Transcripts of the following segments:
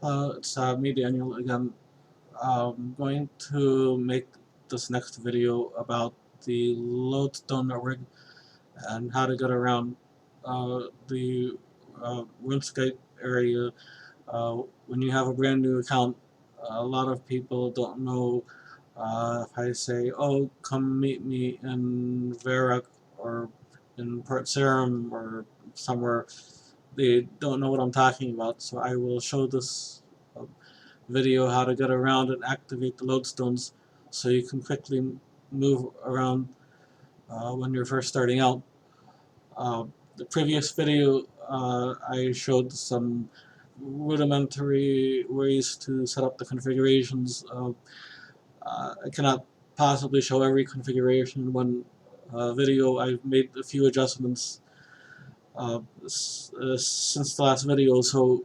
It's me, Daniel, again. I'm going to make this next video about the lodestone network and how to get around the Runescape area. When you have a brand new account, a lot of people don't know if I say, oh, come meet me in Varrock or in Port Sarim or somewhere. They don't know what I'm talking about, so I will show this video how to get around and activate the lodestones so you can quickly move around when you're first starting out. The previous video I showed some rudimentary ways to set up the configurations. I cannot possibly show every configuration in one video. I've made a few adjustments since the last video, so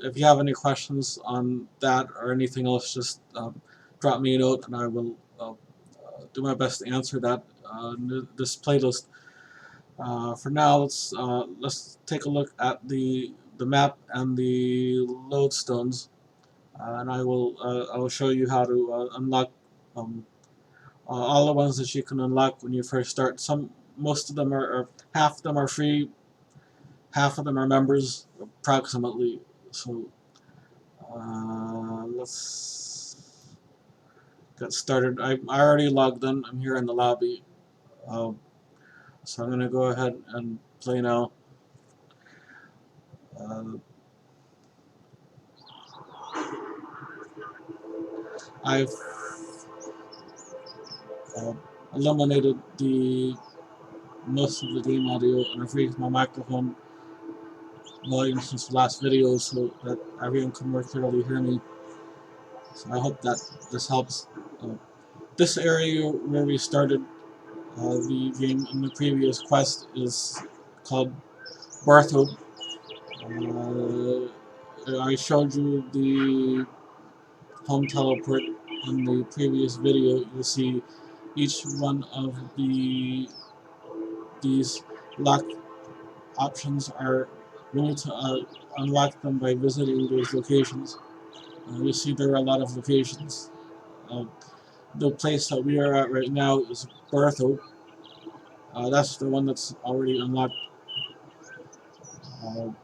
if you have any questions on that or anything else, just drop me a note and I will do my best to answer that in this playlist. For now, let's take a look at the map and the lodestones, and I will show you how to unlock all the ones that you can unlock when you first start. Most of them are half of them are free, half of them are members, approximately. So let's get started. I already logged in. I'm here in the lobby. So I'm going to go ahead and play now. I've eliminated most of the game audio and I've raised my microphone volume since the last video so that everyone can more clearly hear me. So I hope that this helps. This area where we started the game in the previous quest is called Barthold. I showed you the home teleport in the previous video. You'll see each one of these lock options are, we need to unlock them by visiting those locations. You see there are a lot of locations. The place that we are at right now is Barthold. That's the one that's already unlocked. And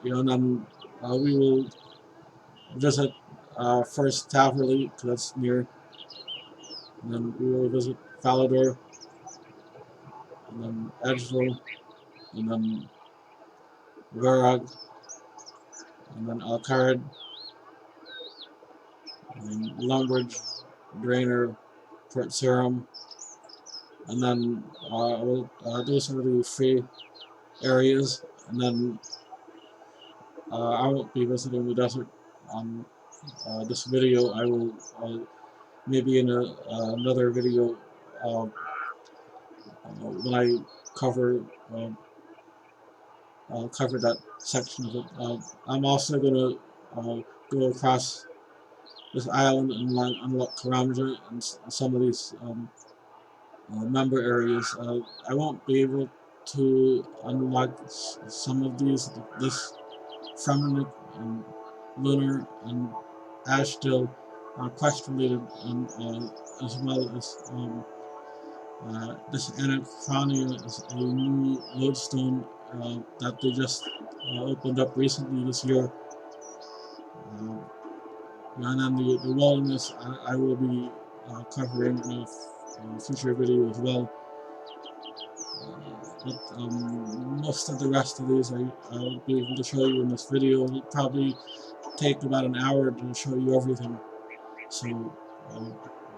then we will visit first Taverley, because that's near. And then we will visit Falador, and then Edgeville, and then Varrock, and then Alcard, and then Lumbridge, Draynor, Port Sarim, and then we'll do some of the free areas, and then I won't be visiting the desert on this video. I will maybe in another video when I cover cover that section of it. I'm also going to go across this island and unlock Karamja and some of these member areas. I won't be able to unlock some of these, this Feminine and Lunar and Ashdale quest related, and as well as this Anachronia is a new lodestone that they just opened up recently this year. And then the wilderness I will be covering in a future video as well. But most of the rest of these I'll be able to show you in this video. It'll probably take about an hour to show you everything. So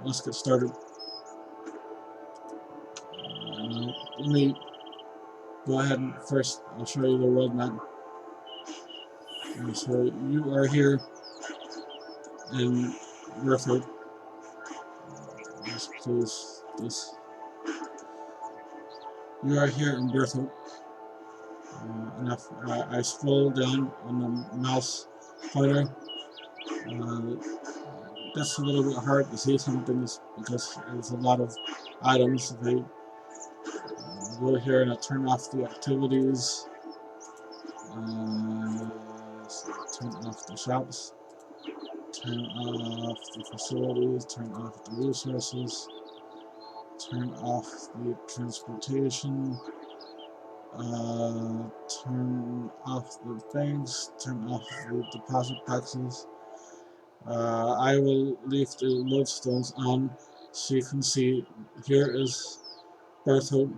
let's get started. Let me go ahead and first I'll show you the world map. And so you are here in Barthold. Let's close this. You are here in Barthold. And if I scroll down on the mouse pointer, that's a little bit hard to see some things because there's a lot of items. If I go here and I turn off the activities, so turn off off the shops, turn off the facilities, turn off the resources, turn off the transportation, turn off the banks, turn off the deposit boxes. I will leave the lodestones on so you can see here is Berthold.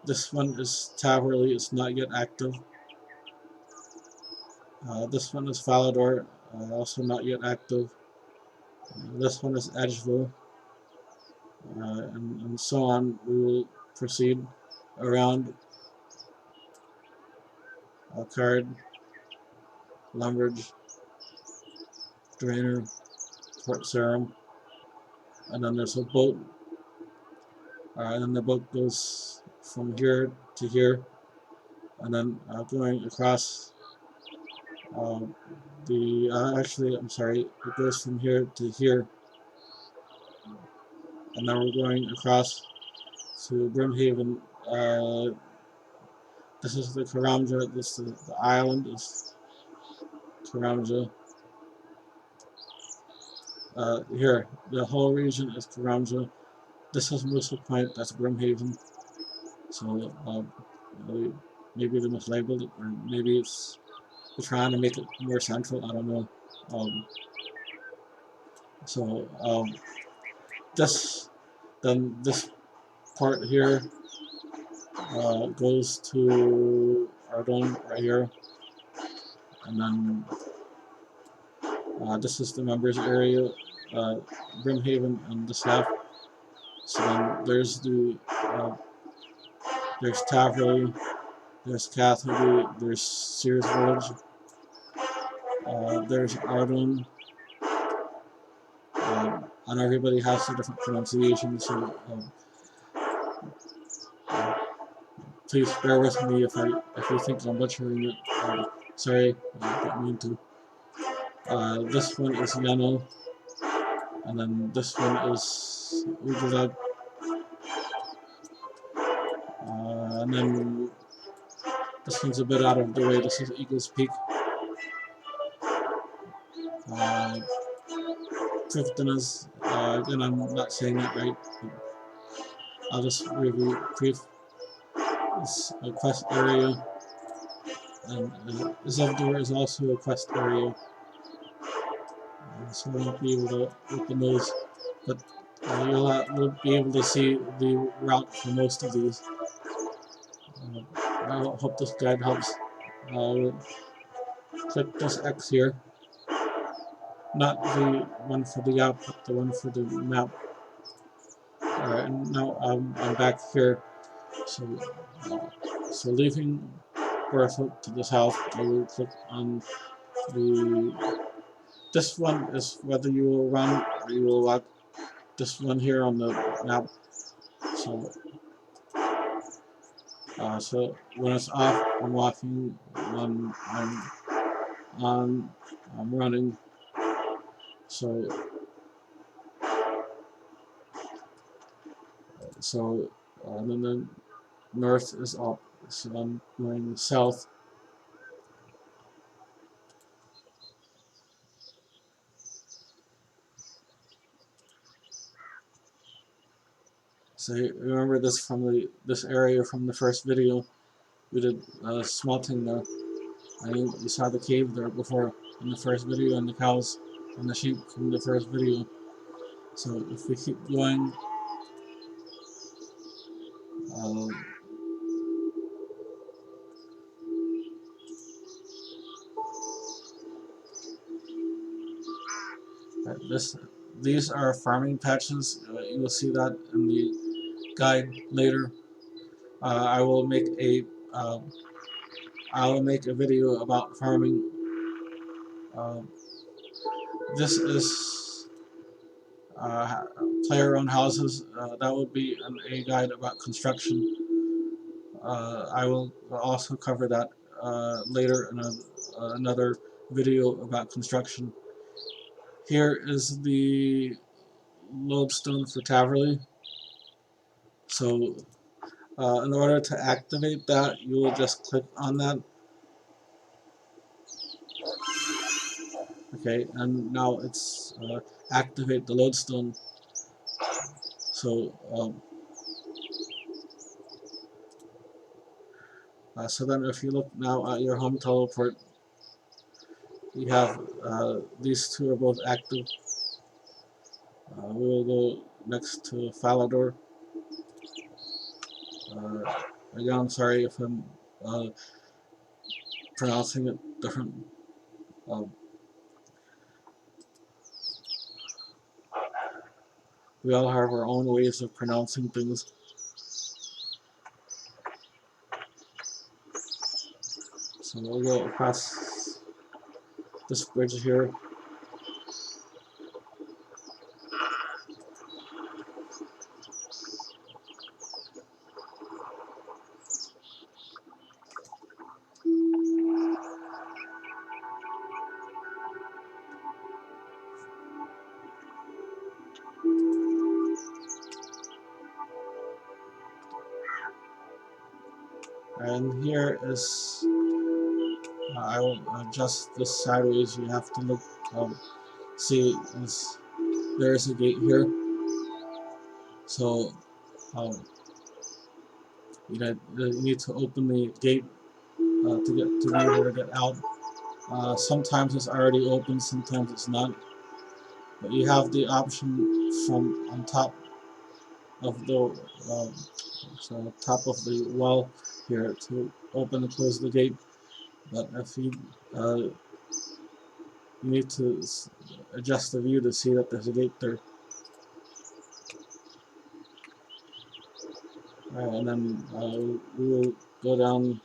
This one is Taverley, it's not yet active. This one is Falador, also not yet active. This one is Edgeville, and so on. We will proceed around Card, Lumbridge, Draynor, Port Sarim, and then there's a boat. And then the boat goes from here to here, and then going across actually, I'm sorry, it goes from here to here, and then we're going across to Brimhaven. This is the Karamja, this is the island is Karamja. Here, the whole region is Karamja. This is Musa Point, that's Brimhaven. So maybe they mislabeled it, or maybe it's they're trying to make it more central, I don't know. This part here goes to Ardougne right here, and then this is the members area, Brimhaven and the south. So then there's there's Taverley, there's Catherby, there's Seers Village, there's Ardougne, and everybody has a different pronunciation, so please bear with me if you think I'm butchering it. Sorry, I didn't mean to. This one is Yanille, and then this one is oo'glog, and then this one's a bit out of the way. This is Eagle's Peak. Triftenas, again, I'm not saying that right. I'll just review brief. It's a quest area, and Zevdor is also a quest area. So I won't be able to open those, but you'll be able to see the route for most of these. I hope this guide helps. Click this X here, not the one for the app, but the one for the map. Alright, and now I'm back here. So leaving Berthold to the south, I will click on this one is whether you will run or you will walk. This one here on the map. So when it's off, I'm walking. When I'm on, I'm running. And then the north is up. So I'm going south. So remember this from this area from the first video. We did smelting there. And you saw the cave there before in the first video, and the cows and the sheep from the first video. So if we keep going, these are farming patches. You will see that in the guide later. I will make a video about farming. This is player-owned houses. That would be a guide about construction. I will also cover that later in another video about construction. Here is the lodestone for Taverley. So in order to activate that, you will just click on that. Okay, and now it's activate the lodestone. So so then if you look now at your home teleport, you have these two are both active. We will go next to Falador. Again, I'm sorry if I'm pronouncing it different. Um, we all have our own ways of pronouncing things. So we'll go across this bridge here. And here is, I will adjust this sideways. You have to look, see, there is a gate here. So you need to open the gate to be able to get out. Sometimes it's already open, sometimes it's not. But you have the option from on top of the top of the wall here to open and close the gate. But if you you need to adjust the view to see that there's a gate there. Alright, and then we will go down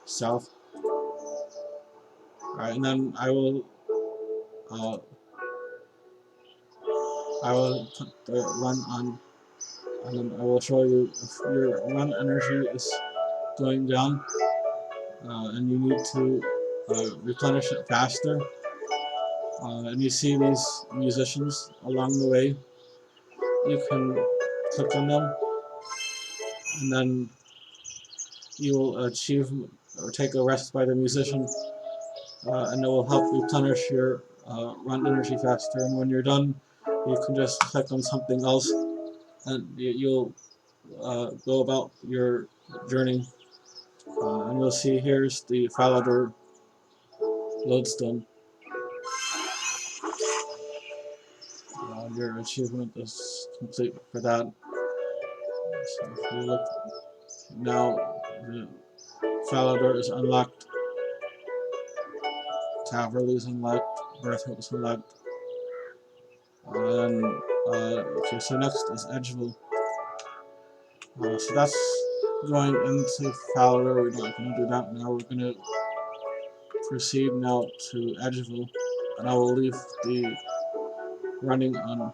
south. Alright, and then I will put the run on, and then I will show you if your run energy is going down and you need to replenish it faster. And you see these musicians along the way. You can click on them, and then you will achieve or take a rest by the musician, and it will help replenish your run energy faster. And when you're done, you can just click on something else, and you'll go about your journey. And you'll see here's the Falador lodestone. Your achievement is complete for that. So if you look now, the Falador is unlocked, Taverley is unlocked, Berthold is unlocked, and okay, so next is Edgeville. So that's going into Falador. We're not going to do that now. We're going to proceed now to Edgeville, and I will leave the running on.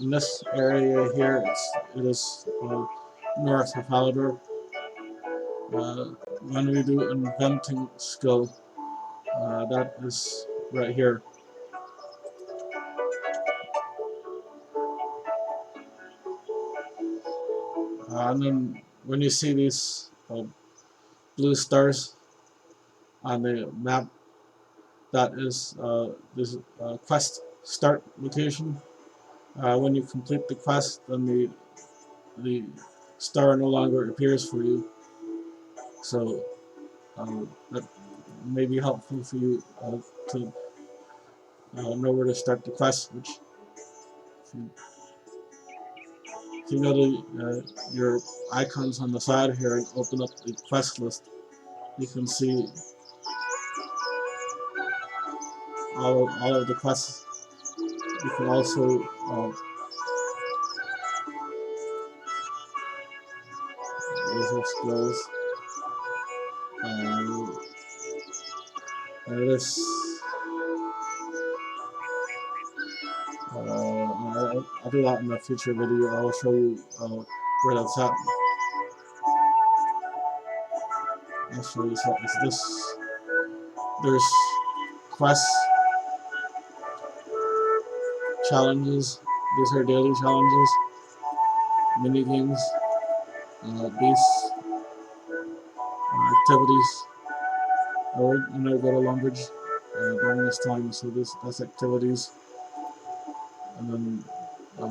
In this area here, it is north of Falador. When we do inventing skill, that is right here. And then when you see these blue stars on the map, that is this quest start location. When you complete the quest, then the star no longer appears for you. So that may be helpful for you to know where to start the quest. Which, if you go to your icons on the side here and open up the quest list, you can see all of the quests. You can also laser skills and this. I'll do that in a future video. I will show you where that's at. I'll show you something. This. There's quests, challenges. These are daily challenges. mini games, base activities. We're gonna go to Lumbridge during this time, so that's activities, and then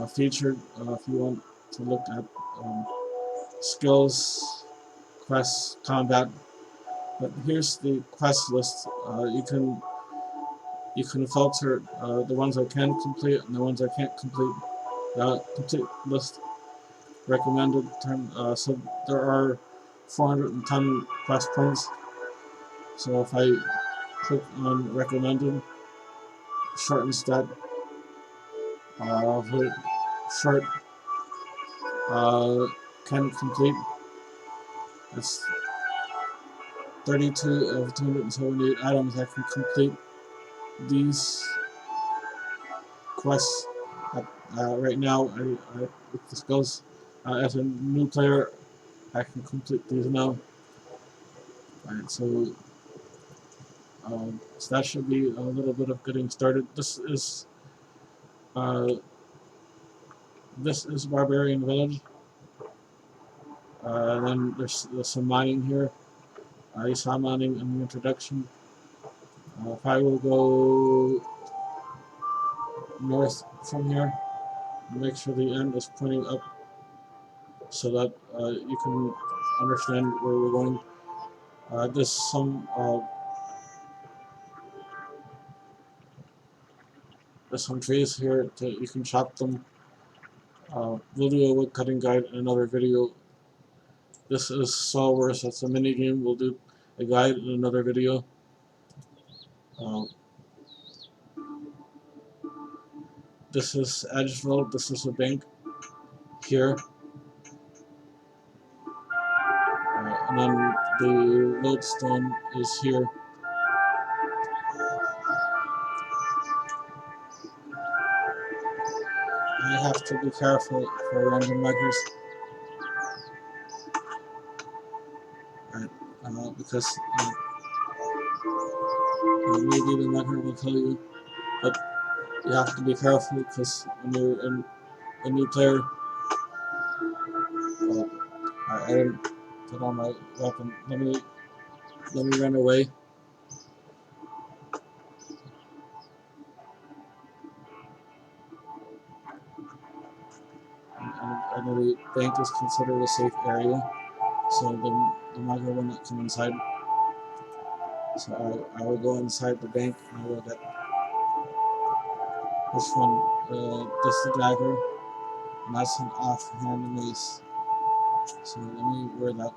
featured if you want to look at skills, quests, combat. But here's the quest list. You can filter the ones I can complete and the ones I can't complete. Complete list recommended. So there are 410 quest points. So if I click on recommended, shortens that. Short can complete. That's 32 of 278 items I can complete these quests. Right now, with the skills, as a new player, I can complete these now. Alright, so that should be a little bit of getting started. This is Barbarian Village. And then there's some mining here. You saw mining in the introduction. If I will go north from here, make sure the end is pointing up so that you can understand where we're going. There's some trees here you can chop them. We'll do a wood cutting guide in another video. This is Solvers, that's a mini game. We'll do a guide in another video. This is Edgeville, this is a bank here. And then the lodestone is here. I have to be careful for random muggers. Because maybe the mugger will kill you, but you have to be careful because when you're a new player, I didn't put on my weapon. Let me run away. And the bank is considered a safe area, so the mugger will not come inside. So I will go inside the bank and I will get this one. This is the dagger, and that's an offhand mace. So let me wear that.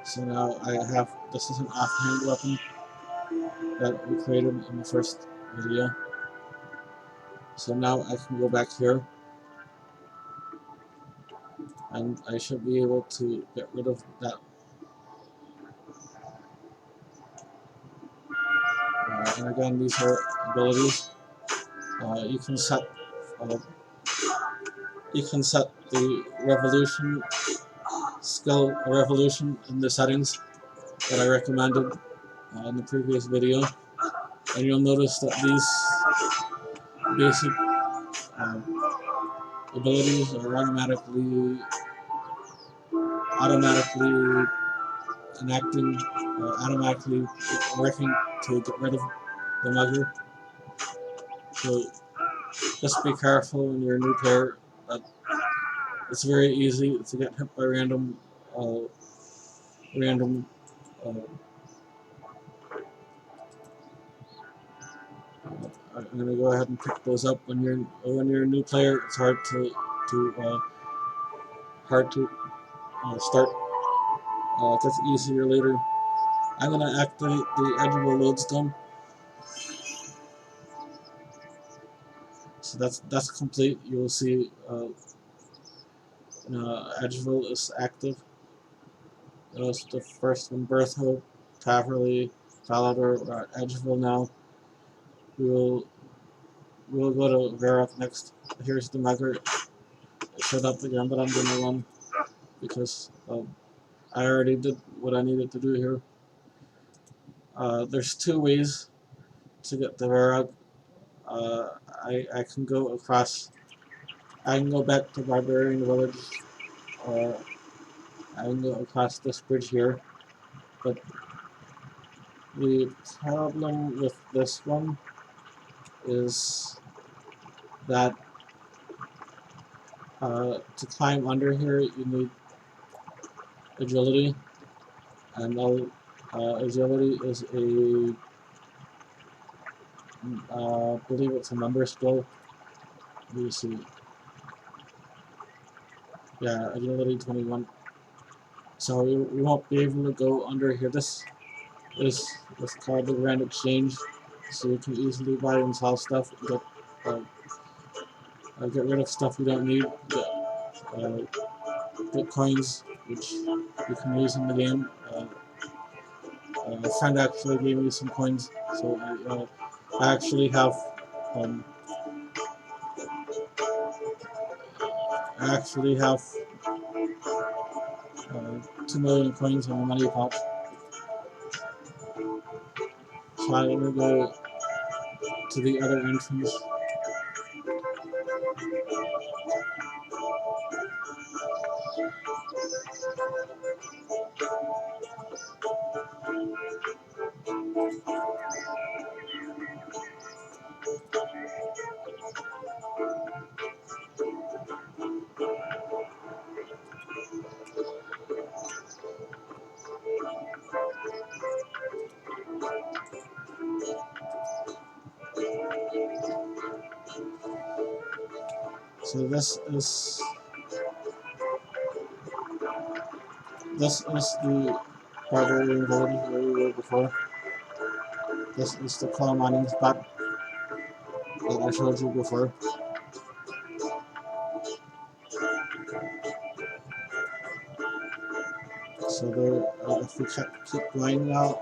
So now this is an offhand weapon that we created in the first video. So now I can go back here and I should be able to get rid of that. And again, these are abilities. You can set the revolution skill revolution in the settings that I recommended in the previous video, and you'll notice that these basic abilities are automatically enacting, automatically working to get rid of the mugger. So just be careful when you're a new player. It's very easy to get hit by random. I'm gonna go ahead and pick those up. When you're a new player, it's hard to start. It gets easier later. I'm gonna activate the Edgeville lodestone. So that's complete. You will see Edgeville is active. That was the first one. Bertha, Taverley, Falador, Edgeville now. We'll go to Varrock next. Here's the mugger. It showed up again, but I'm gonna run because I already did what I needed to do here. There's two ways to get the Varrock, I can go across. I can go back to Barbarian Village, or I can go across this bridge here. But the problem with this one is that to climb under here, you need agility, and agility is a I believe it's a number skill. Let me see. Yeah, agility 21. So we won't be able to go under here. This is what's called the grand exchange. So you can easily buy and sell stuff, get rid of stuff you don't need, get coins, which you can use in the game. A friend actually gave me some coins, so I actually have um, 2 million coins in the money pot. So I'm gonna go to the other entrance. So this is the Barbarian Village where we were before. This is the coal mining spot that I showed you before. So there, if we keep going now,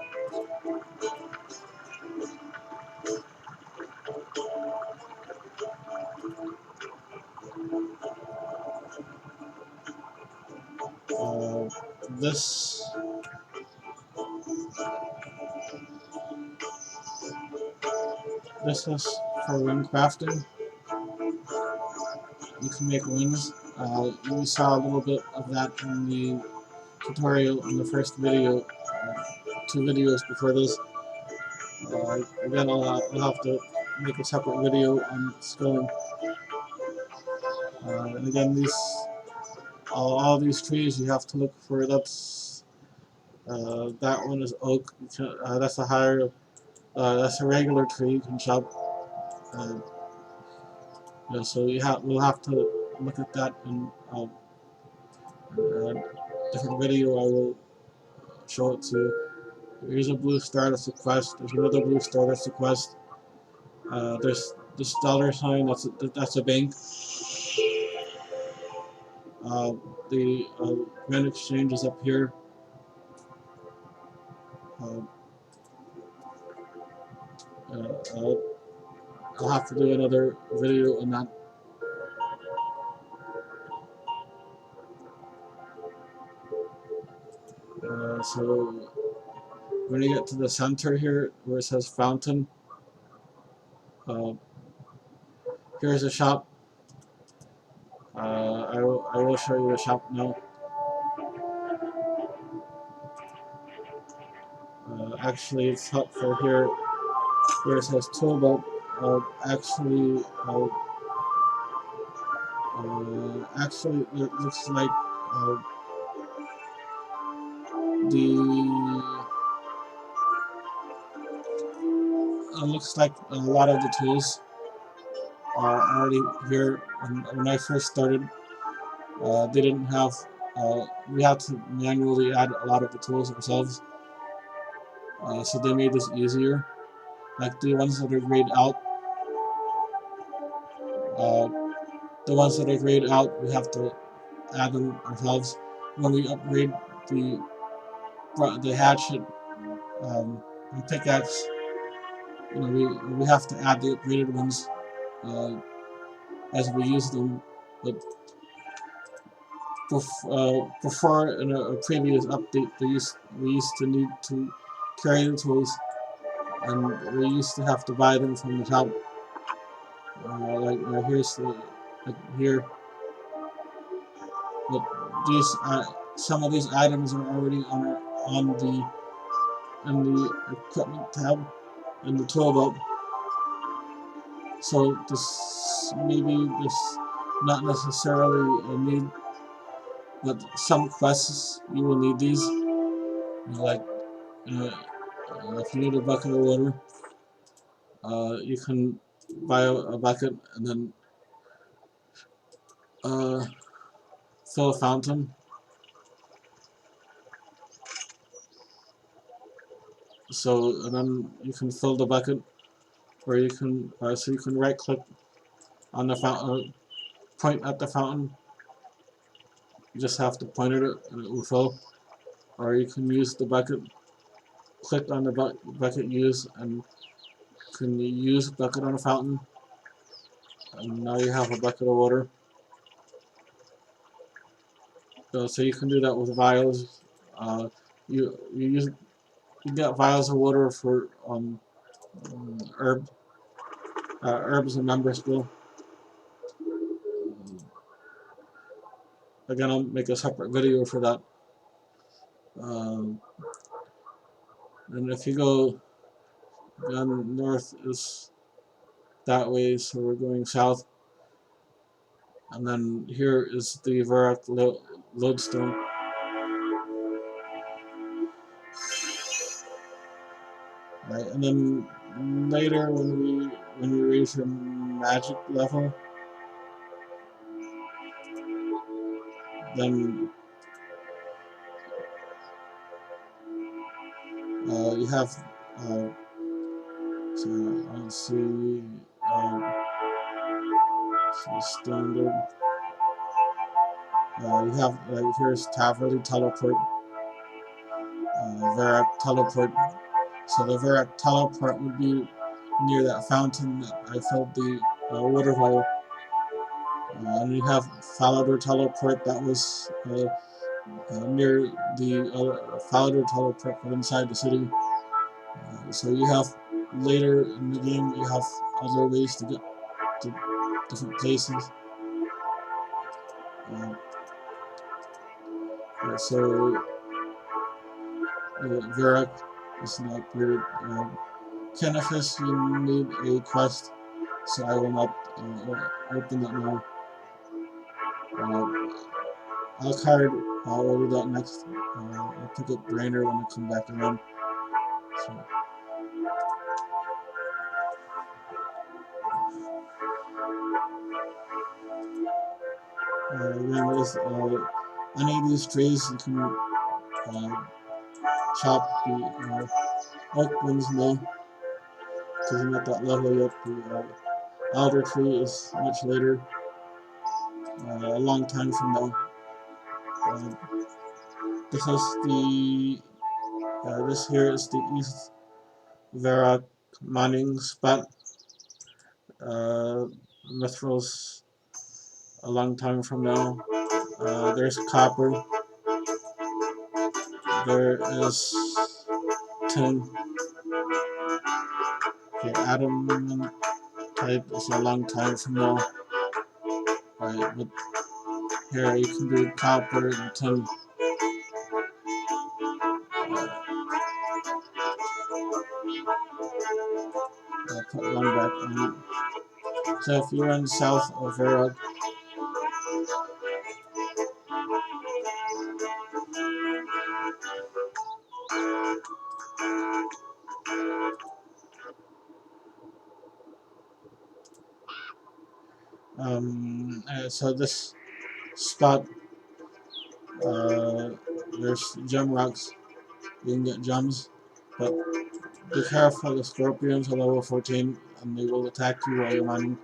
this is for ring crafting. You can make rings. You saw a little bit of that in the tutorial in the first video, 2 videos before this. Again, I'll have to make a separate video on skilling. And again, all these trees you have to look for. That one is oak. That's a higher. That's a regular tree you can chop. So we'll have to look at that in a different video. I will show it to you. Here's a blue star, that's a quest. There's another blue star, that's a quest. There's this dollar sign, that's a bank. The grand exchange is up here. I'll have to do another video on that. So when you get to the center here, where it says fountain, here's a shop. I will show you the shop now. Actually, it's helpful here where it says toolbox. Actually, it looks like a lot of the tools are already here. When I first started, they didn't have. We had to manually add a lot of the tools ourselves. So they made this easier. Like the ones that are grayed out. The ones that are grayed out, we have to add them ourselves. When we upgrade the hatchet and pickaxe, we have to add the upgraded ones as we use them. But before in a previous update, we used to need to carry the tools and we used to have to buy them from the top. Like here's the here, but these some of these items are already on the in the equipment tab in the tool belt. So this maybe this not necessarily a need, but some quests you will need these. Like if you need a bucket of water, you can buy a bucket and then fill a fountain. So and then you can fill the bucket, or you can so you can right click on the fountain, point at the fountain. You just have to point at it and it will fill. Or you can use the bucket, click on the bucket use, and can use bucket on a fountain, and now you have a bucket of water. So you can do that with vials. You get vials of water for herbs and member skill. Again, I'll make a separate video for that. And if you go down north is that way, so we're going south. And then here is the Varrock lodestone. Right, and then later when we raise your magic level, then you have so let's see, standard. You have here's Taverley teleport, Varrock teleport. So the Varrock teleport would be near that fountain that I filled the water vial. And you have Falador teleport that was near the Falador teleport from inside the city. So you have later in the game you have other ways to get to different places. So Varrock is not period. Kenefis, you need a quest, so I will not open that now. Alcard, I'll do that next. I'll pick up Draynor when I come back around. So, again, with any of these trees, you can chop the oak ones now, because I'm at that level yet. The alder tree is much later, a long time from now. This is the this here is the East Varrock mining spot. Mithril's a long time from now. There's copper. There is tin. Okay, Adam type is a long time from now. Right, but here you can do copper and tin. I'll put one back on. So if you run south of Varrock, so this spot, there's gem rocks. You can get gems, but be careful. The scorpions are level 14, and they will attack you while you're mining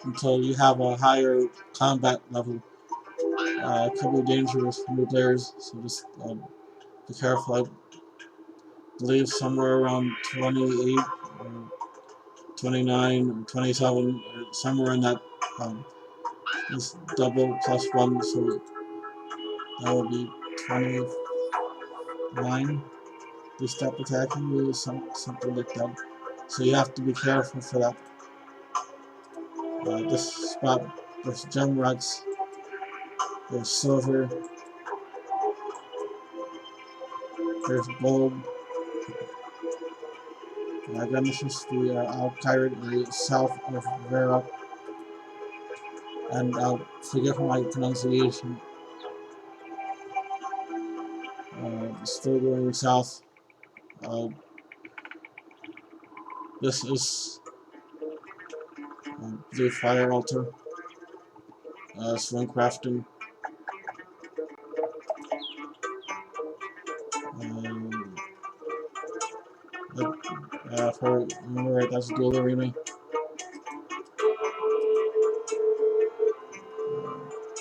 until you have a higher combat level. It could be dangerous for new players, so just be careful. I believe somewhere around 28 or 29 or 27 or somewhere in that is double plus 1, so that would be 29. they stop attacking you, something like that. So you have to be careful for that. This spot, there's gem rocks, there's silver, there's gold. Again, this is the Al-Qaeda area south of Varrock, and forgive my pronunciation. Still going south. This is the fire altar, swing crafting. If I remember right, that's dual arena.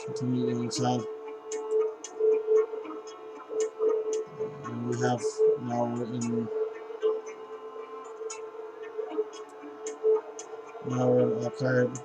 Continuing south. And we have now we're in Al-Qaeda.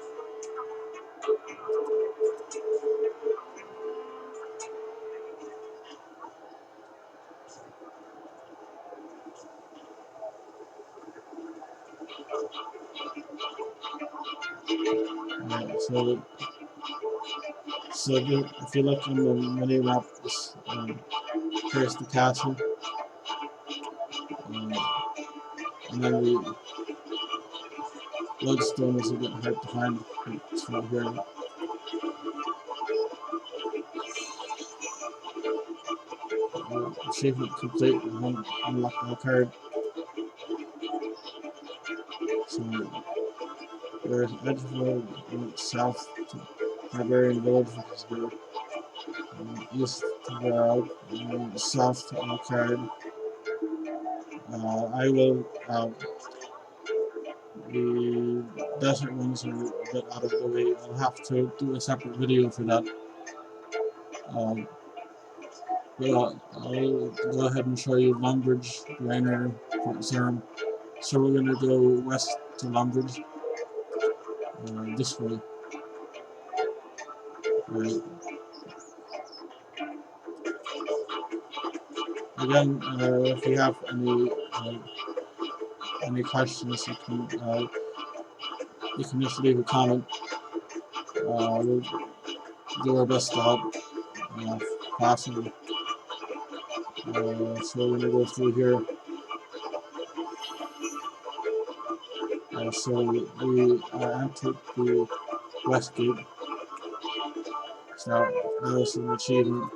So if you look on the mini map, here's the castle, and then the lodestone is a bit hard to find. It's right here. Achievement complete. Unlock the card. So there's Edgeville south to Barbarian Village, which is here. East to Varrock, and south to Ardougne. I will. The desert ones are a bit out of the way. I'll have to do a separate video for that. But I'll go ahead and show you Lumbridge, Draynor, Sarim. So we're going to go west to Lumbridge, this way. Right. Again, if you have any questions, you can just leave a comment. We'll do our best to help if possible. So we're going to go through here. So we entered the west gate. So that was an achievement.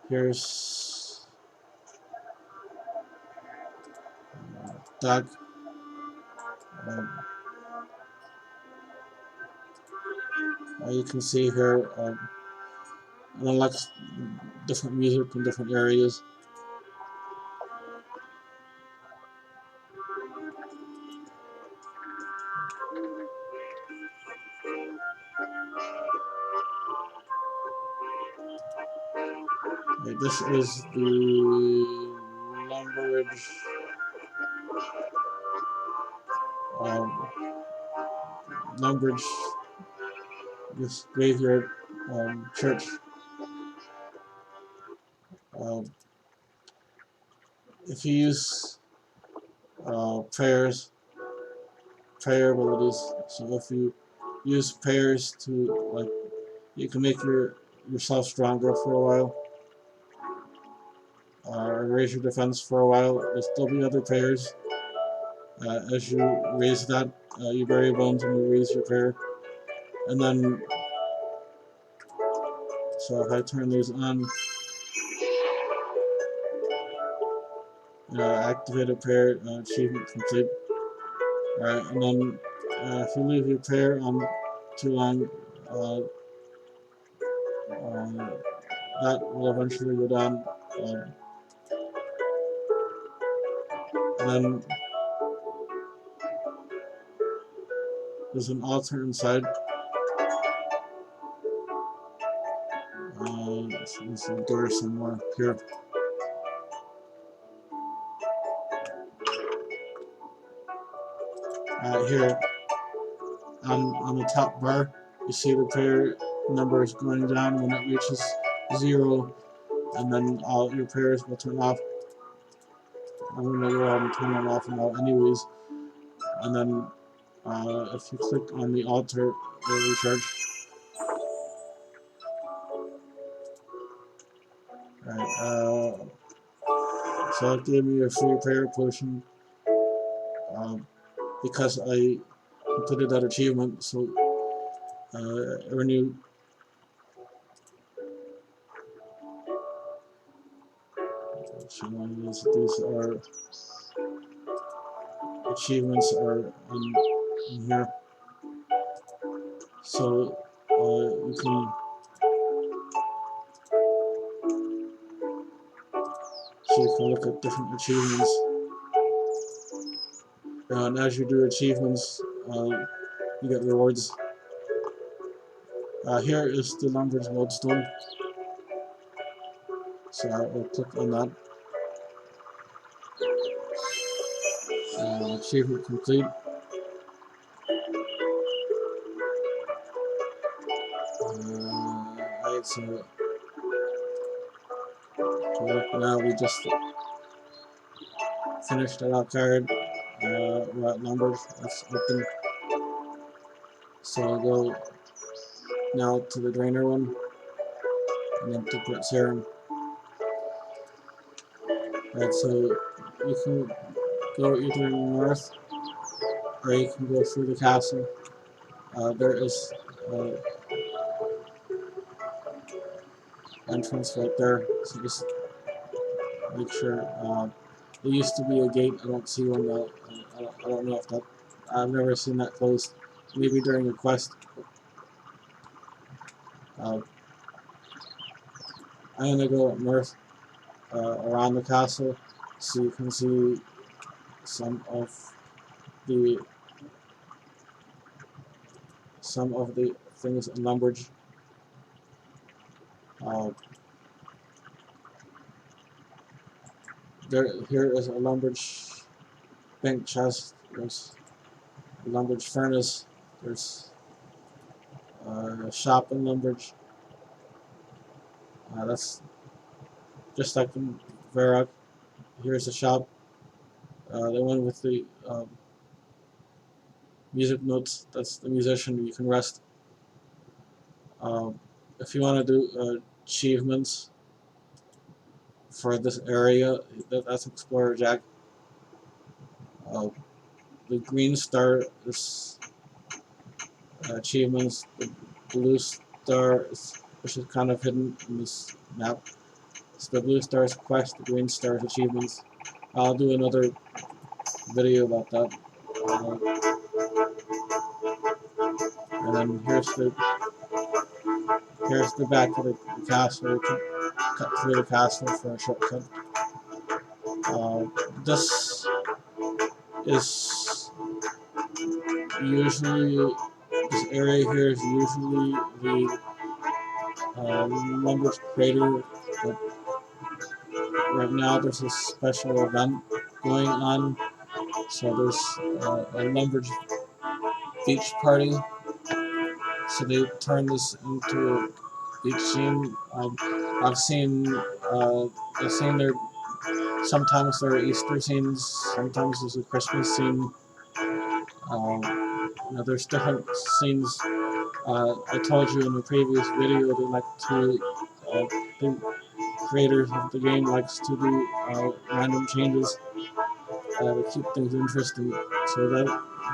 Here's Doug. You can see here it unlocks different music in different areas. Right, this is the Lumbridge Lumbridge this graveyard church. If you use prayer abilities, so if you use prayers to you can make yourself stronger for a while. Raise your defense for a while. There's still be other prayers. As you raise that, you bury bones and you raise your prayer. And then, so if I turn these on, activated prayer, achievement complete. Alright, and then if you leave your prayer on too long, that will eventually go down. And then there's an altar inside. There's a door somewhere here. Here on the top bar, you see the prayer numbers going down. When it reaches 0, and then all your prayers will turn off. I'm going to go ahead and turn them off now anyways. And then if you click on the altar, it will recharge. Alright, so it gave me a free prayer potion because I completed that achievement. So when you these are achievements are in here, so you can look at different achievements, and as you do achievements, you get rewards. Here is the Lumbridge lodestone, so I will click on that. Achievement complete. Alright, so now we just finished that card. We're at Lumbridge. Let's open. So I'll go now to the Draynor one, and then to put Sarim. Right, so you can go either north, or you can go through the castle. There is entrance right there, so just make sure. There used to be a gate. I don't see one now. I don't know if that. I've never seen that closed. Maybe during a quest. I'm gonna go north around the castle, so you can see some of the things in Lumbridge. Here is a Lumbridge bank chest. There's a Lumbridge furnace. There's a shop in Lumbridge. That's just like in Varrock. Here's the shop. The one with the music notes. That's the musician. You can rest. If you want to do achievements for this area, that's Explorer Jack. The green star is achievements. The blue star is, which is kind of hidden in this map. So the blue star is quest, the green star is achievements. I'll do another video about that. And then here's the back of the castle. You can cut through the castle for a shortcut. This is usually, this area here is usually the Lumbridge crater, but right now there's a special event going on, so there's a Lumbridge beach party, so they turn this into a beach scene. I've seen there, sometimes there are Easter scenes, sometimes there's a Christmas scene. There's different scenes. I told you in the previous video they like to, the creators of the game likes to do random changes to keep things interesting. So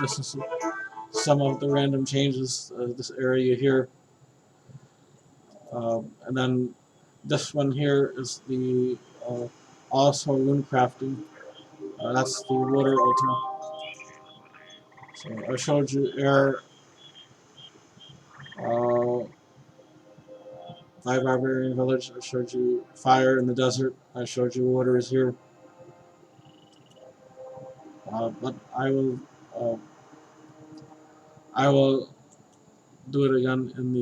this is some of the random changes this area here. And then this one here is the also rune crafting. That's the water altar. So I showed you air by Barbarian Village. I showed you fire in the desert. I showed you water is here. But I will do it again in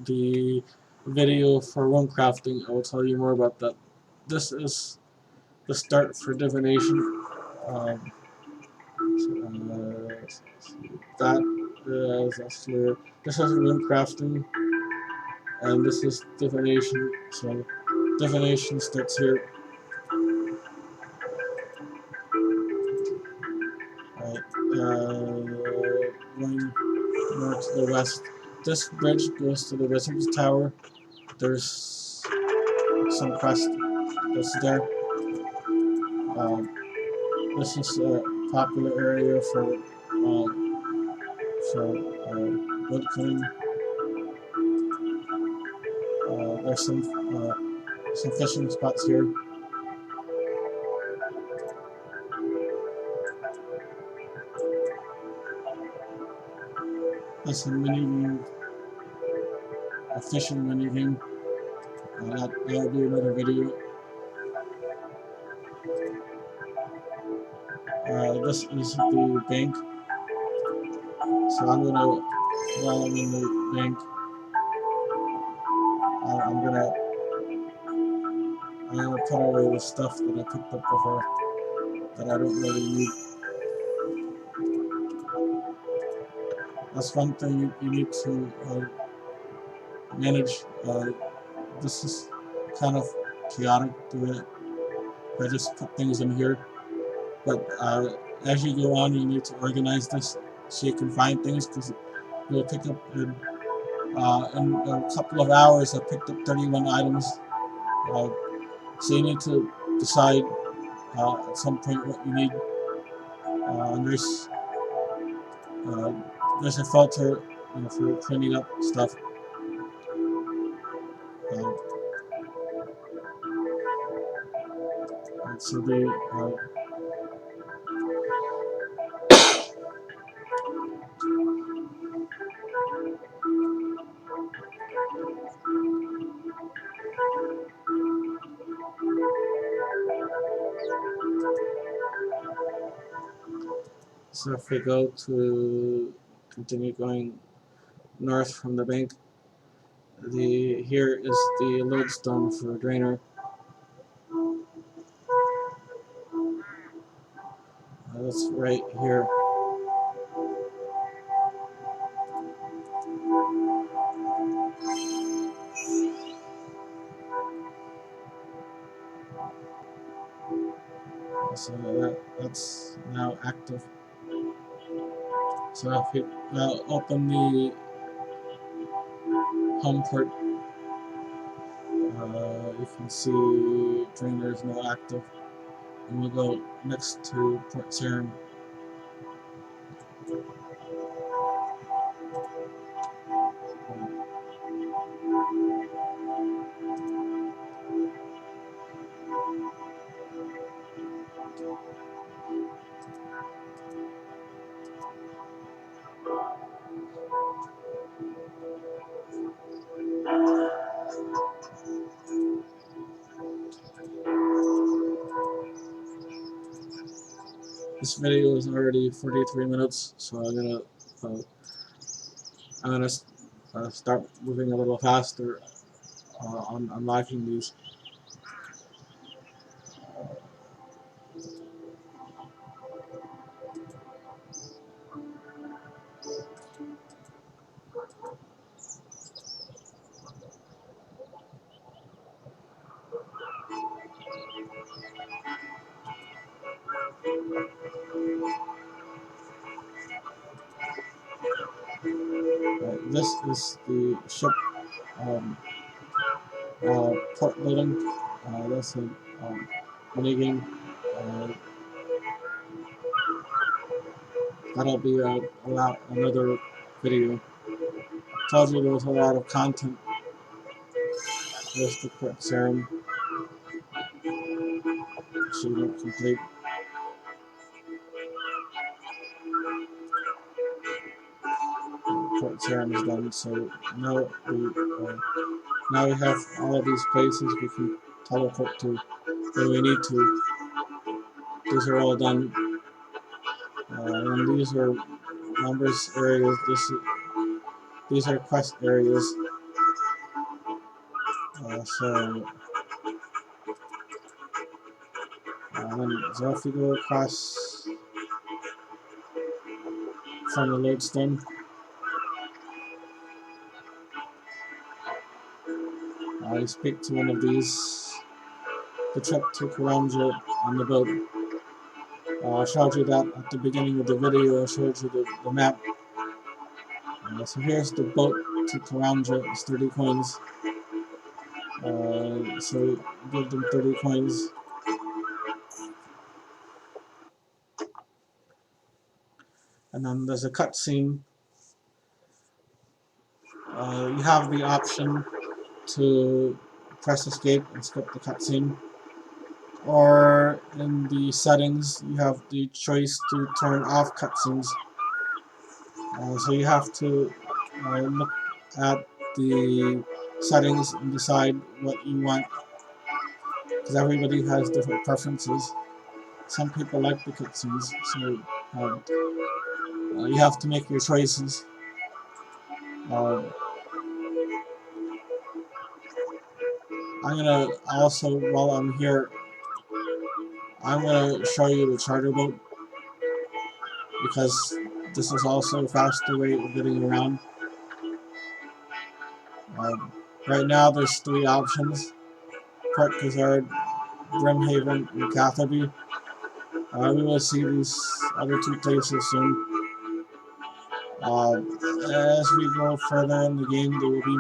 the video for rune crafting. I will tell you more about that. This is the start for divination. That is actually, this is rune crafting, and this is divination. So divination starts here. Right, going more to the west. This bridge goes to the Wizard's Tower. There's some quest that's there. This is a popular area for wood cutting. There's some fishing spots here. There's a mini game, a fishing mini game. That'll be another video. This is the bank. So while I'm in the bank, I'm gonna put away the stuff that I picked up before that I don't really need. That's one thing you need to manage. This is kind of chaotic the way I just put things in here. But as you go on, you need to organize this so you can find things, because you'll pick up in a couple of hours. I picked up 31 items. So you need to decide at some point what you need. And there's a filter, for cleaning up stuff. So if we go to continue going north from the bank, here is the lodestone for Draynor. That's right here. So that's now active. So if you open the home port, you can see Draynor is now active. And we'll go next to Port Sarim. This video is already 43 minutes, so I'm gonna start moving a little faster on unlocking these. This is the ship port building. That's a mini game. That'll be another video. Tells you there's a lot of content. There's the Port Sarim. So you don't complete. Port Sarim is done. So now we have all of these places we can teleport to when we need to. These are all done. And these are numbers areas. These are quest areas. So if we go across from the lodestone, I speak to one of these. The trip to Karamja on the boat. I showed you that at the beginning of the video. I showed you the map. So here's the boat to Karamja. It's 30 coins. So give them 30 coins. And then there's a cutscene. You have the option to press escape and skip the cutscene. Or in the settings, you have the choice to turn off cutscenes. So you have to look at the settings and decide what you want, because everybody has different preferences. Some people like the cutscenes, so you have to make your choices. I'm gonna also, while I'm here, I'm gonna show you the charter boat, because this is also a faster way of getting around. Right now there's 3 options: Port Gizzard, Brimhaven, and Catherby. We will see these other 2 places soon. As we go further in the game, there will be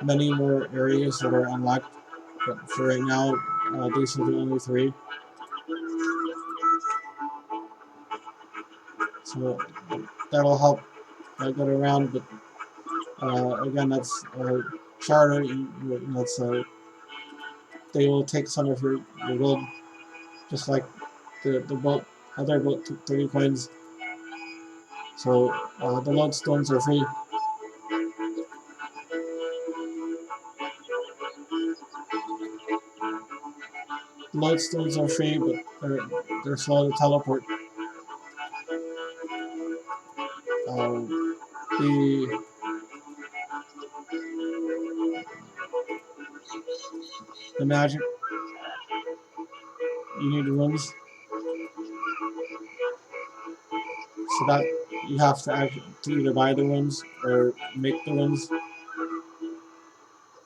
many more areas that are unlocked, but for right now, these are the only 3. So that'll help get around, but again, that's charter. That's they will take some of your gold, just like the boat. Other boat took 30 coins. So the lodestones are free. The lodestones are free, but they're slow to teleport. The magic, you need rooms, so that you have to either buy the rooms or make the rooms,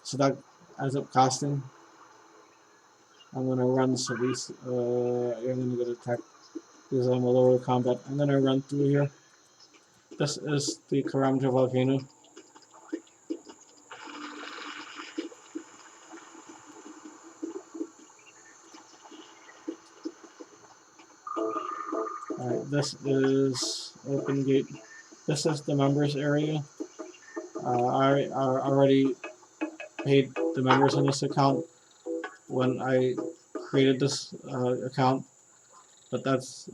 so that ends up costing. I'm gonna run, so these I'm gonna get attacked because I'm a lower combat. I'm gonna run through here. This is the Karamja volcano. Alright, this is open gate. This is the members area. I already paid the members on this account when I created this account, but there's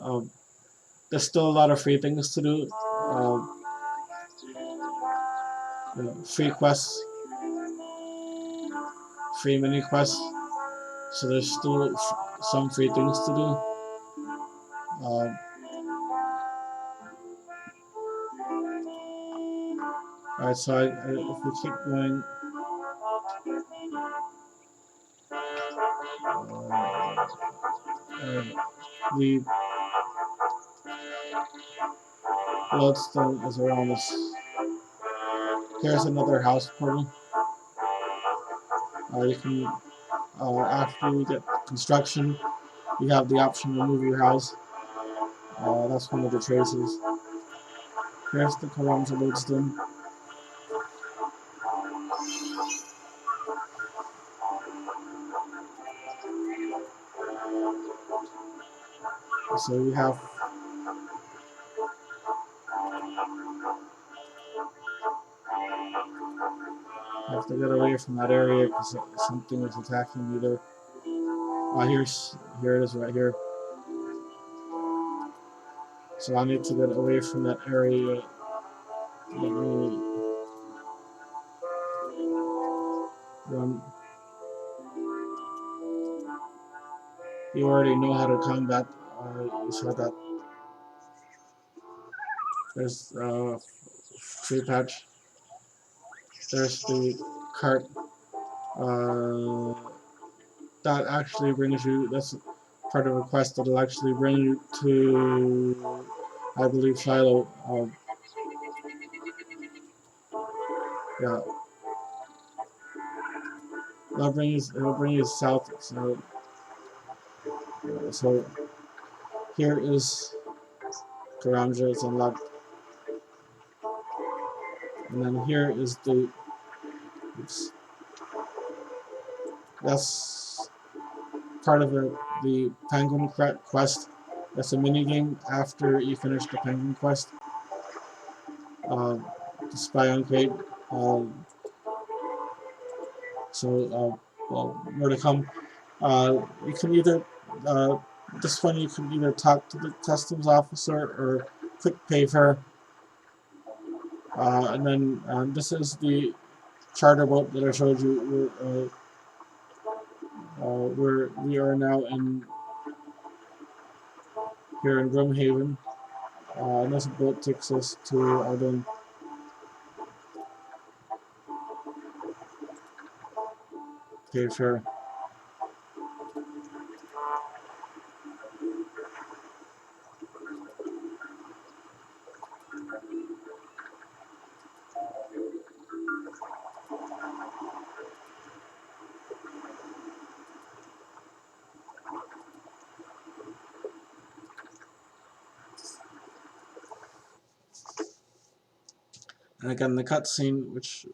still a lot of free things to do. Free quests, free mini quests. So there's still some free things to do. Alright, so if we keep going, the lodestone is around us. Here's another house portal. You can, after you get construction, you have the option to move your house. That's one of the traces. Here's the Karamja lodestone. So we have to get away from that area because something is attacking me there. Here it is right here. So I need to get away from that area. Let me run. You already know how to combat. You saw that. There's free patch. There's the cart. That actually brings you. That's part of a quest that'll actually bring you to, I believe, Shiloh. Yeah. it'll bring you south. So here is Karamja, it's unlocked, and then here is the. Oops, that's part of the penguin quest. That's a mini game after you finish the penguin quest. To spy on Crate. Well, more to come. You can either this one you can either talk to the customs officer or quick pay her. And then this is the charter boat that I showed you. We are now here in Grimhaven. And this boat takes us to Ardougne. Okay, sure. And again, the cutscene, which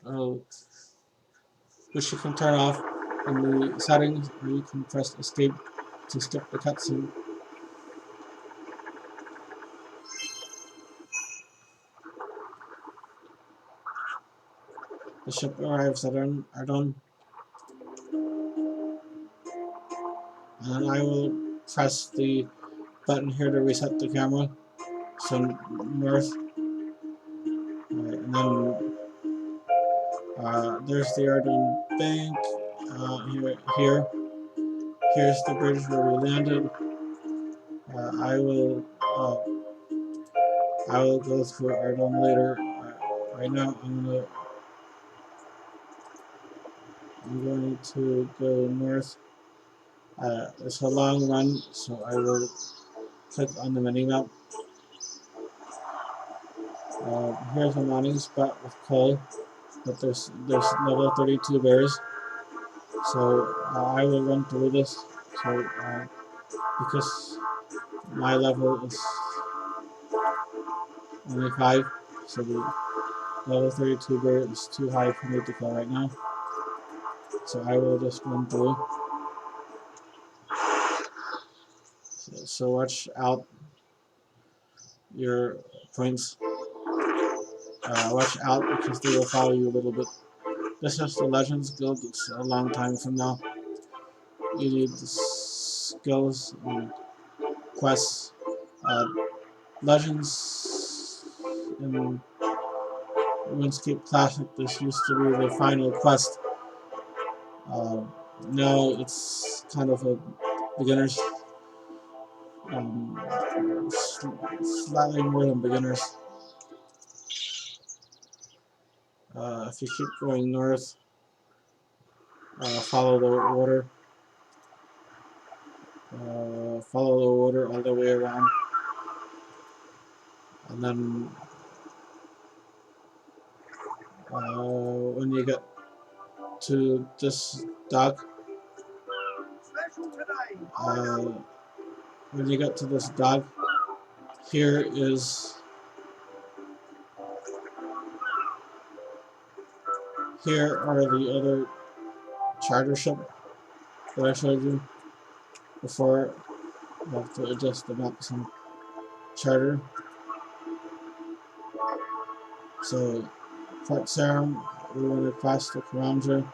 you can turn off in the settings, or you can press escape to skip the cutscene. The ship arrives at Ardougne, and I will press the button here to reset the camera. So north, and then there's the Ardougne Bank. Here's the bridge where we landed. I will go through Ardougne later. Right now, I'm going to go north. It's a long run, so I will click on the mini map. Here's a mining spot with coal, but there's level 32 bears. So I will run through this. So because my level is only 5, so the level 32 bear is too high for me to kill right now. So I will just run through. So watch out your points. Watch out because they will follow you a little bit. This is the Legends Guild. It's a long time from now. You need the skills and quests. Legends in Runescape Classic, this used to be the final quest. Now it's kind of a beginner's, slightly more than beginners. If you keep going north, follow the water. Follow the water all the way around, and then when you get to this dock, here are the other charter ship that I showed you before. I have to adjust the map some charter. So Port Sarim, we went across to Karamja,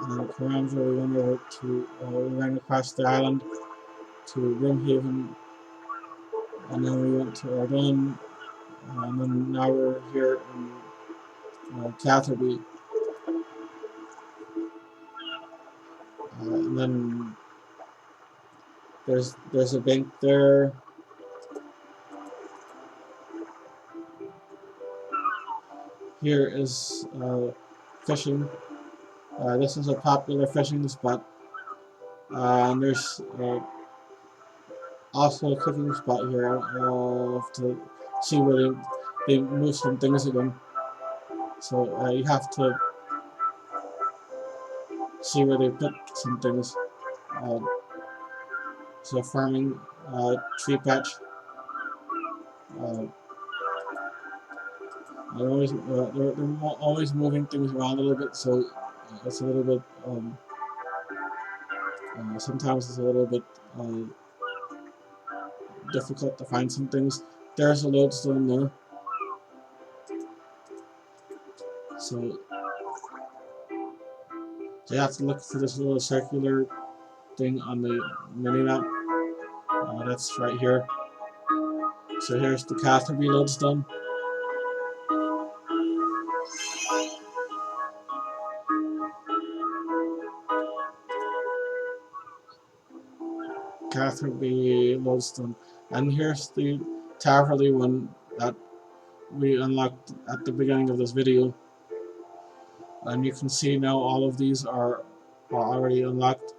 and then Karamja we went over to we ran across the island to Grimhaven, and then we went to Ardougne, and then now we're here in Catherby. And then there's a bank there. Here is fishing. This is a popular fishing spot. And there's also a cooking spot here. I'll have to see where they move some things again. So you have to see where they put some things. So farming, tree patch. Uh, they're always moving things around a little bit, so it's a little bit. Sometimes it's a little bit difficult to find some things. There's a lodestone there, so you have to look for this little circular thing on the mini map. That's right here. So here's the Catherby lodestone. Catherby lodestone, and here's the Taverley one that we unlocked at the beginning of this video. And you can see now all of these are already unlocked,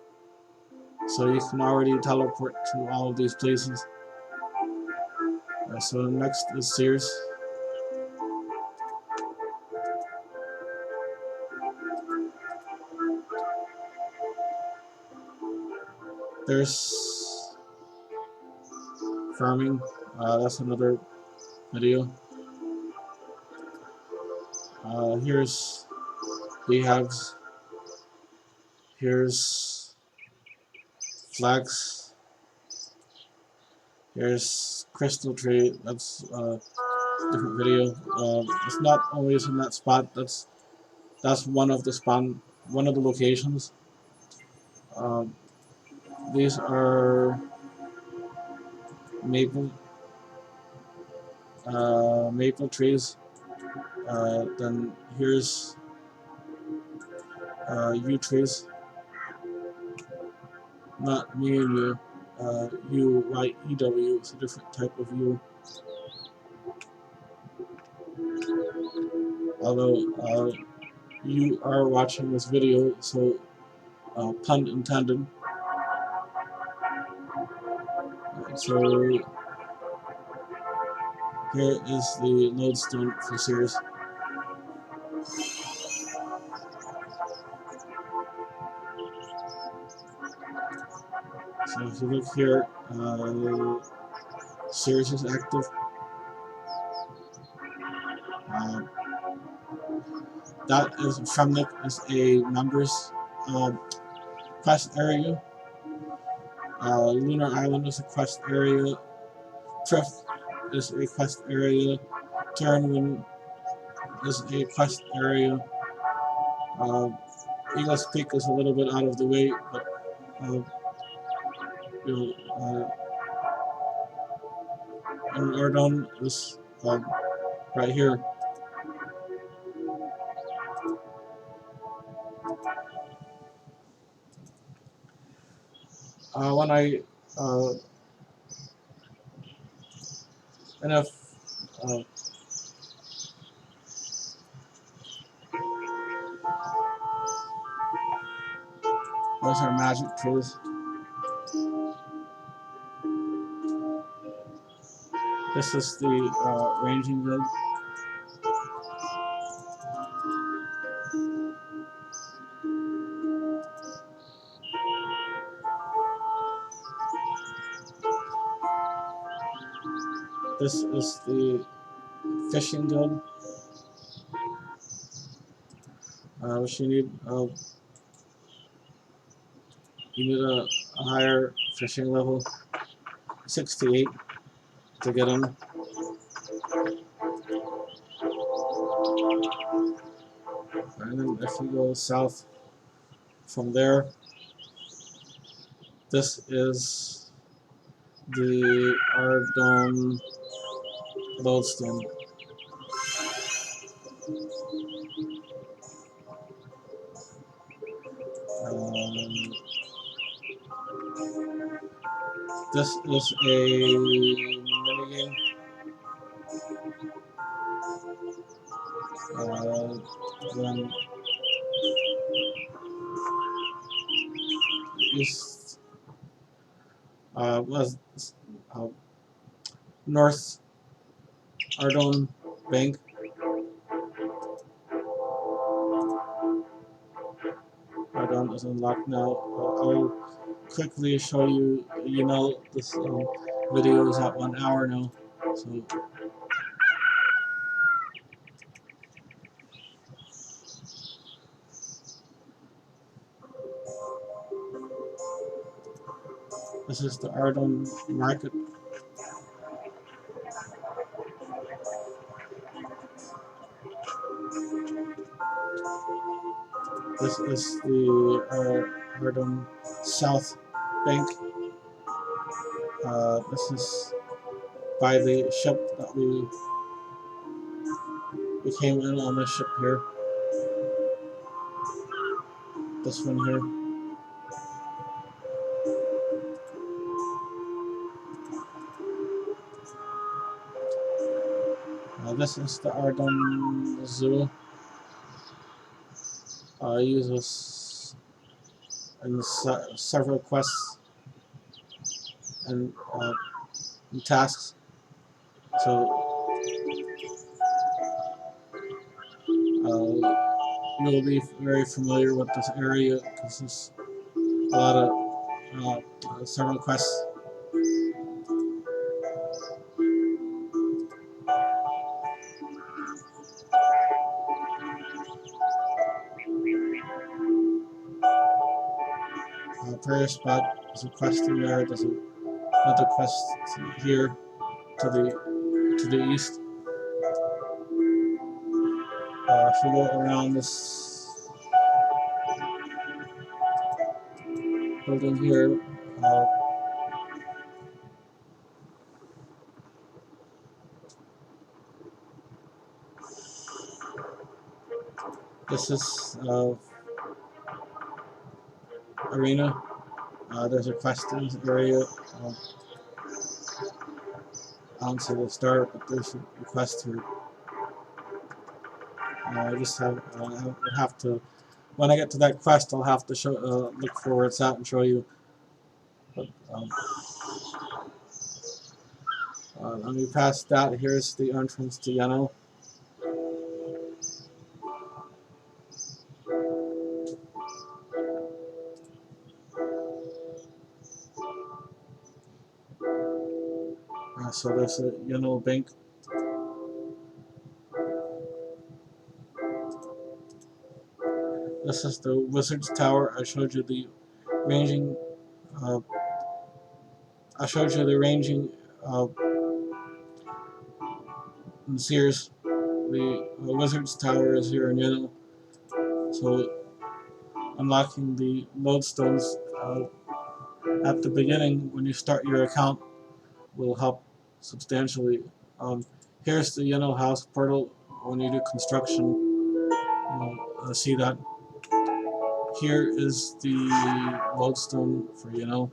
so you can already teleport to all of these places. So next is Seers. There's farming. That's another video. Here's beehives. Here's flags. Here's crystal tree. That's a different video. It's not always in that spot. That's one of the locations. These are maple maple trees. Then here's yew trees. Not me and you. U-Y-E-W. It's a different type of yew. Although you are watching this video, so pun intended. So here is the lodestone for Seers. So if you look here, Seers is active. That is Fremnik is a members quest area. Lunar Island is a quest area. Trift is a quest area. Turnwind is a quest area. Eagle's Peak is a little bit out of the way, but you know, and Ardougne is right here. When I enough those are magic trees. This is the ranging grid. This is the fishing guild, which you need a higher fishing level, 68, to get in. And then if you go south from there, this is the Ardougne lodestone. This is a minigame. Then east was North Ardougne Bank. Ardougne Lodestone is unlocked now. I'll quickly show you. You know, this video is at 1 hour now, so. This is the Ardougne market. This is the Ardougne South Bank. This is by the ship that we came in on this ship here. This one here. This is the Ardougne Zoo. I use this in several quests and tasks. So you'll be very familiar with this area because there's a lot of several quests. Prayer spot. There's a quest in there. There's another quest here to the east. If you go around this building here, this is arena. There's a quest in this area. I don't see the start, but there's a quest here. I just have to. When I get to that quest, I'll have to show, look for where it's at and show you. But let me pass that. Here's the entrance to Yanille. So there's a Yanille bank. This is the Wizard's Tower. I showed you the ranging. In Seers. The Wizard's Tower is here in Yanille. So unlocking the Lodestones at the beginning when you start your account will help substantially. Here's the Yanille house portal. When you do construction, you'll see that. Here is the lodestone for Yanille.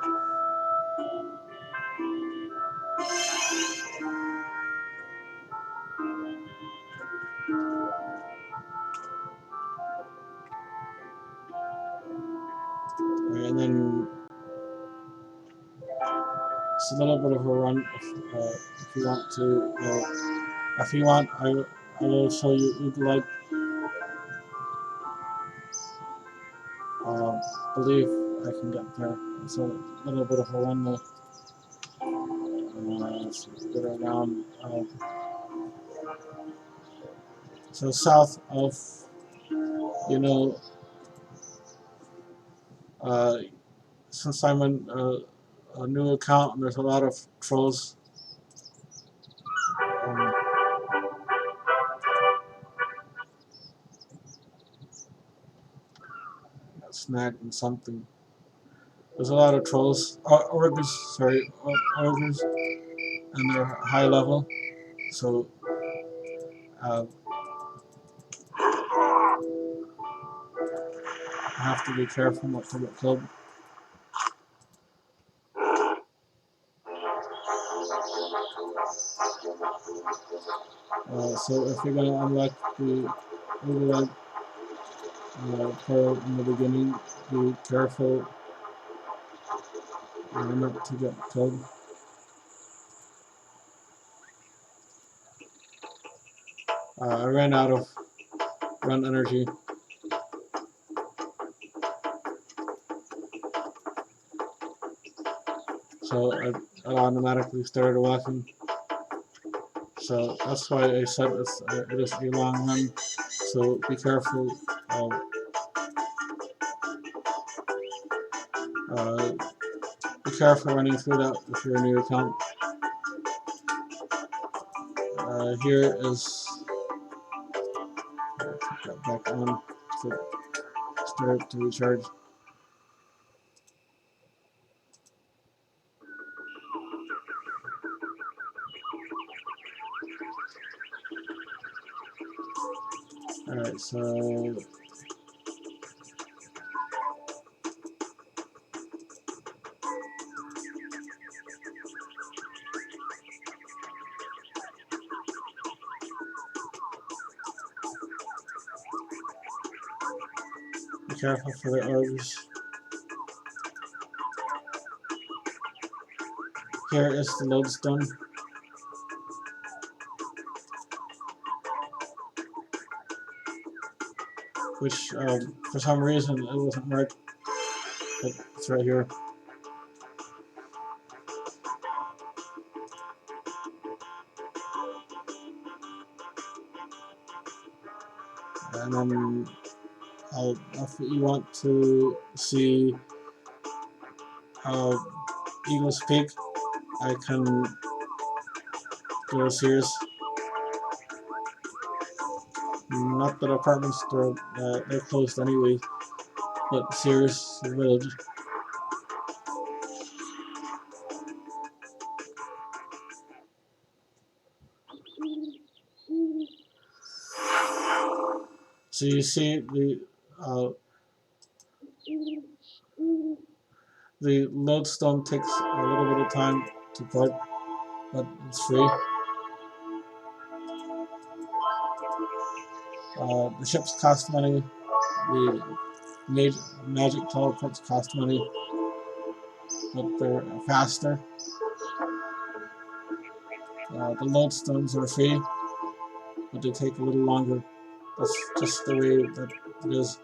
And then it's a little bit of a run if you want to. If you want, I will show you oo'glog. Believe I can get there. It's a little bit of a run though. Let's get around. So south of, since I'm in a new account and there's a lot of trolls. Got snagged in something. There's a lot of trolls, ogres, and they're high level, so I have to be careful not to get killed. So if you're going to unlock the oo'glog part in the beginning, be careful not to get killed. I ran out of run energy. so it automatically started walking. So that's why I said it is a long run. So be careful. Uh, be careful running through that if you're a new account. Here is put that back on to start to recharge. Alright, so be careful for the orbs. Here is the lodestone, which for some reason it wasn't marked, but it's right here. And then if you want to see Eagle's Peak, I can go to Seers. Not the department store, they're closed anyway, but Seers Village. So you see the lodestone takes a little bit of time to put, but it's free. The ships cost money, the magic teleports cost money, but they're faster. The lodestones are free, but they take a little longer. That's just the way that it is.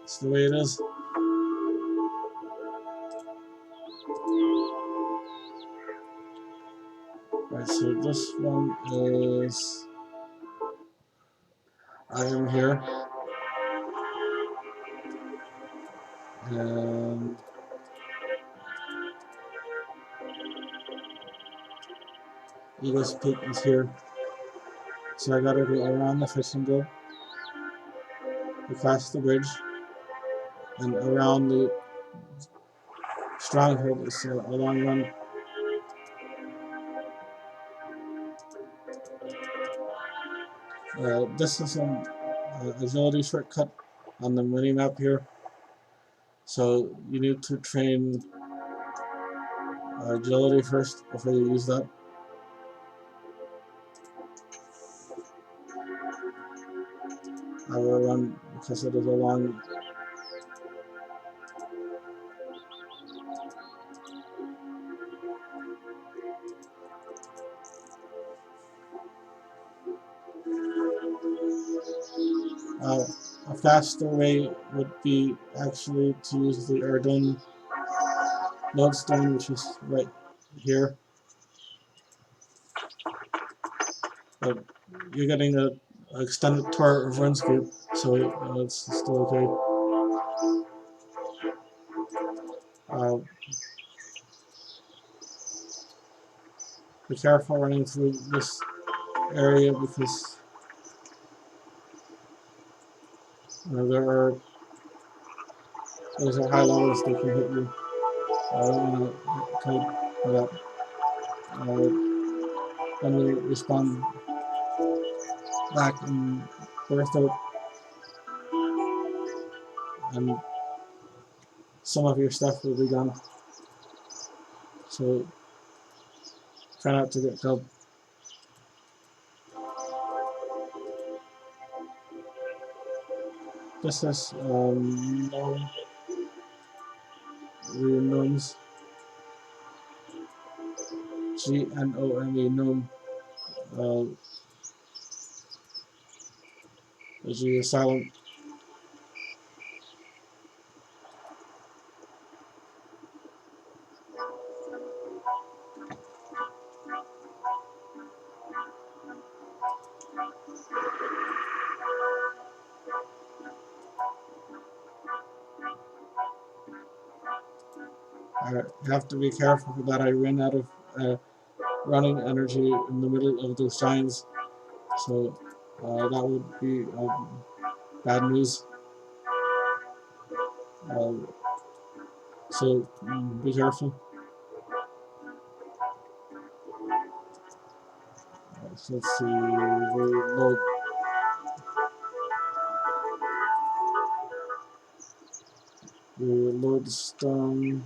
It's the way it is. Right, so this one is I am here, and Eagle's Peak is here. So I gotta go around the fishing boat, across the bridge, and around the stronghold. It's a long run. This is an agility shortcut on the mini map here. So you need to train agility first before you use that. I will run because it is a long. A faster way would be actually to use the Ardougne lodestone, which is right here. But you're getting an extended tour of Runescape, so it's still okay. Be careful running through this area because those are high levels, they can hit you. I don't want to type that. Then we respawn back in burst out, and some of your stuff will be gone. So try not to get killed. This is gnome, gnomes, Gnome, gnome. G is silent. I have to be careful that I run out of running energy in the middle of those giants, so that would be bad news. Uh, so be careful. So let's see, reload. Lodestone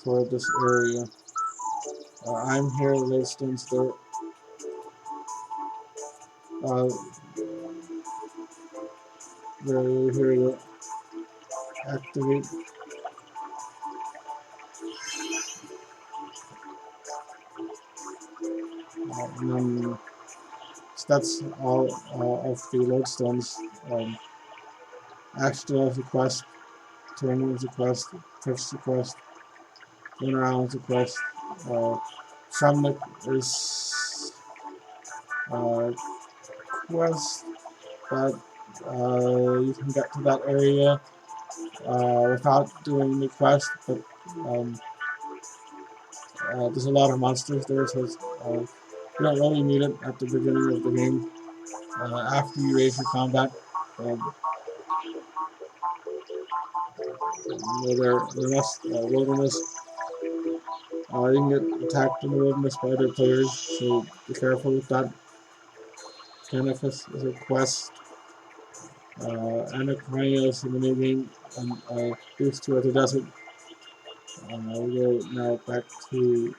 for this area. I'm here, Lodestones there. Here we go. Activate. And then so that's all of the Lodestones. Extra is a quest, Draynor is a quest, Touch is a quest, Run Around is a quest, Shamnik is quest, but you can get to that area without doing the quest, but there's a lot of monsters there, so you don't really need it at the beginning of the game. After you raise your combat, the rest wilderness, you can get attacked in the wilderness by other players, so be careful with that. Canifus is a quest, and a Perennials in the new game, and these two are the desert. We go now back to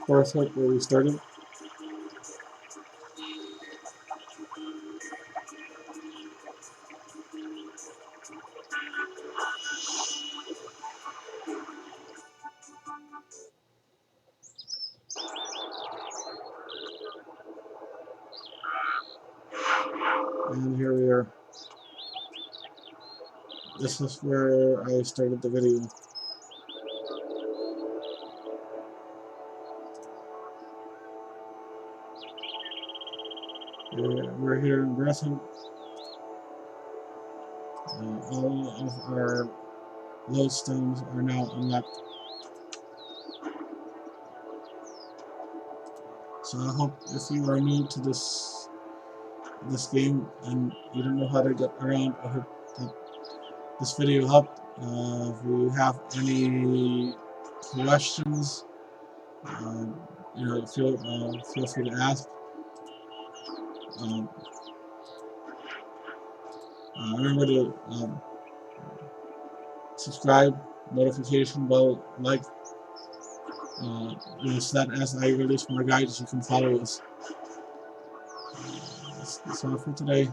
Forest Hook where we started. And here we are. This is where I started the video. We're here in Breathing. All of our Lodestones are now unlocked. So I hope if you are new to this game and you don't know how to get around, I hope that this video helped. If you have any questions, feel free to ask. Remember to subscribe, notification bell, like, so that as I release more guides, you can follow us. That's all for today.